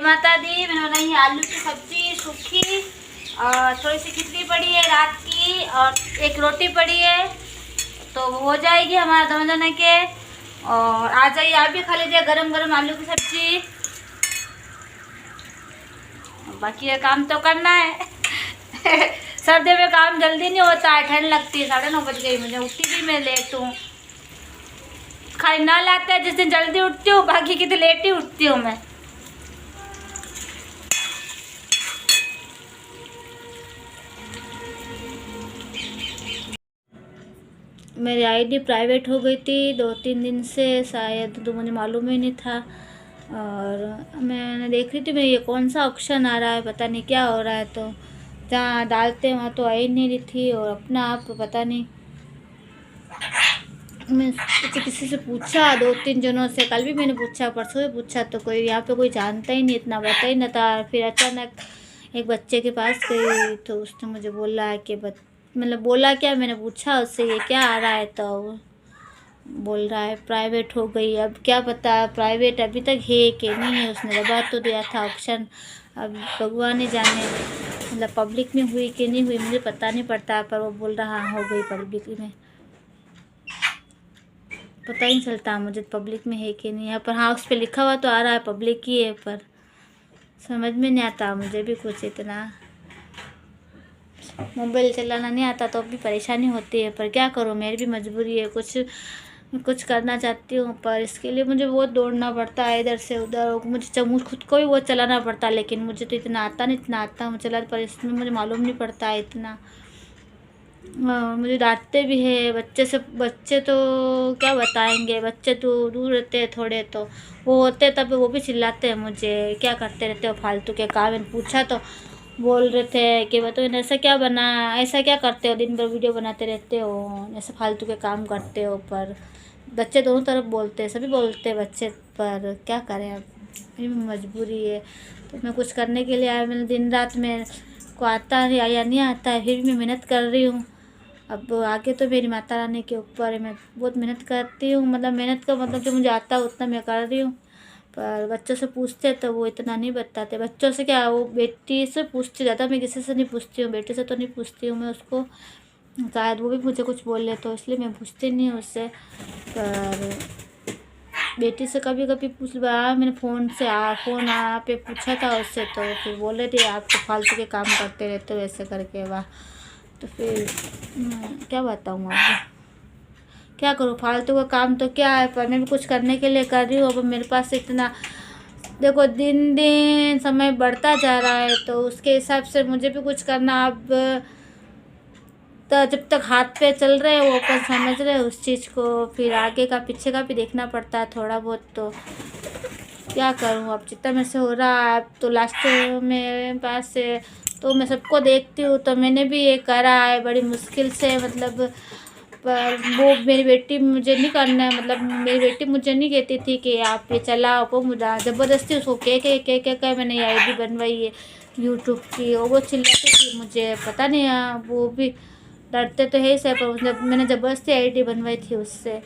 माता दी, मैंने बनाई है आलू की सब्जी सूखी और थोड़ी सी खिचड़ी पड़ी है रात की और एक रोटी पड़ी है, तो वो हो जाएगी हमारा दोनों जने के। और आ जाइए आप भी खा लीजिए गरम गरम आलू की सब्जी। बाकी ये काम तो करना है सर्दी में काम जल्दी नहीं होता है, ठंड लगती है। 9:30 बज गई, मुझे उठी भी मैं लेट हूँ। खाली ना लाते हैं जिस दिन जल्दी उठती हूँ, बाकी की तो लेट ही उठती हूँ मैं। मेरी आईडी प्राइवेट हो गई थी 2-3 दिन से, शायद तो मुझे मालूम ही नहीं था। और मैंने देख रही थी मैं ये कौन सा ऑप्शन आ रहा है, पता नहीं क्या हो रहा है। तो जहाँ डालते हैं वहाँ तो आ ही नहीं रही थी, और अपना आप पता नहीं। मैं किसी से पूछा 2-3 जनों से, कल भी मैंने पूछा, परसों भी पूछा, तो कोई यहाँ पे कोई जानता ही नहीं, इतना पता ही नहीं था। फिर अचानक एक बच्चे के पास गई तो उसने मुझे बोला है कि मतलब बोला क्या, मैंने पूछा उससे ये क्या आ रहा है, तो बोल रहा है प्राइवेट हो गई। अब क्या पता प्राइवेट अभी तक है कि नहीं है, उसने दबा तो दिया था ऑप्शन। अब भगवान ही जाने, मतलब पब्लिक में हुई कि नहीं हुई मुझे पता नहीं पड़ता, पर वो बोल रहा हो गई पब्लिक में। पता ही नहीं चलता मुझे पब्लिक में है कि नहीं है, पर हाँ उस पर लिखा हुआ तो आ रहा है पब्लिक ही है, पर समझ में नहीं आता मुझे भी कुछ। इतना मोबाइल चलाना नहीं आता तो भी परेशानी होती है, पर क्या करूँ, मेरी भी मजबूरी है। कुछ करना चाहती हूँ, पर इसके लिए मुझे बहुत दौड़ना पड़ता है इधर से उधर। मुझे खुद को भी बहुत चलाना पड़ता है, लेकिन मुझे तो इतना आता नहीं, इतना आता मुझे चला, पर इसमें मुझे मालूम नहीं पड़ता है इतना। मुझे डांटते भी है बच्चे तो क्या बताएंगे, बच्चे तो दूर रहते हैं थोड़े, तो वो होते तब वो भी चिल्लाते हैं मुझे, क्या करते रहते हो फालतू के काम। मैंने पूछा तो बोल रहे थे कि बताओ ऐसा क्या बना, ऐसा क्या करते हो, दिन भर वीडियो बनाते रहते हो, ऐसे फालतू के काम करते हो। पर बच्चे दोनों तरफ बोलते हैं, सभी बोलते हैं बच्चे, पर क्या करें, अब मेरी मजबूरी है। तो मैं कुछ करने के लिए आया, मैंने दिन रात में को आता है या नहीं आता है, फिर भी मैं मेहनत कर रही हूँ। अब आगे तो मेरी माता रानी के ऊपर है, मैं बहुत मेहनत करती हूँ, मतलब मेहनत का मतलब जो मुझे आता है उतना मैं कर रही हूँ। पर बच्चों से पूछते तो वो इतना नहीं बताते। बच्चों से क्या, वो बेटी से पूछती ज़्यादा, मैं किसी से नहीं पूछती हूँ, बेटी से तो नहीं पूछती हूँ मैं उसको, शायद वो भी मुझे कुछ बोल ले तो इसलिए मैं पूछती नहीं हूँ उससे। पर बेटी से कभी कभी पूछ लिया मैंने, फ़ोन पे पूछा था उससे, तो फिर बोले थे आप तो फालतू के काम करते रहते हो ऐसे करके, वाह। तो फिर क्या बताऊँ आपको, क्या करूँ, फालतू का काम तो क्या है, पर मैं भी कुछ करने के लिए कर रही हूँ। अब मेरे पास इतना देखो दिन दिन समय बढ़ता जा रहा है, तो उसके हिसाब से मुझे भी कुछ करना। अब तो जब तक हाथ पे चल रहे हैं वो अपन समझ रहे हैं उस चीज़ को, फिर आगे का पीछे का भी देखना पड़ता है थोड़ा बहुत। तो क्या करूँ, अब जितना मेरे से हो रहा है, अब तो लास्ट में पास से तो मैं सबको देखती हूँ, तो मैंने भी ये करा है बड़ी मुश्किल से, मतलब। पर वो मेरी बेटी मुझे नहीं करना है, मतलब मेरी बेटी मुझे नहीं कहती थी कि आप ये चलाओ, वो मुझे ज़बरदस्ती उसको कह मैंने ये आईडी बनवाई है यूट्यूब की, और वो चिल्लाती थी मुझे, पता नहीं वो भी डरते तो है ही, पर जब मैंने ज़बरदस्ती आईडी बनवाई थी उससे,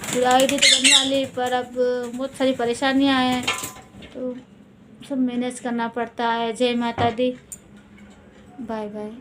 फिर आईडी तो बनवा ली, पर अब बहुत सारी परेशानियाँ हैं, तो सब मैनेज करना पड़ता है। जय माता दी, बाय बाय।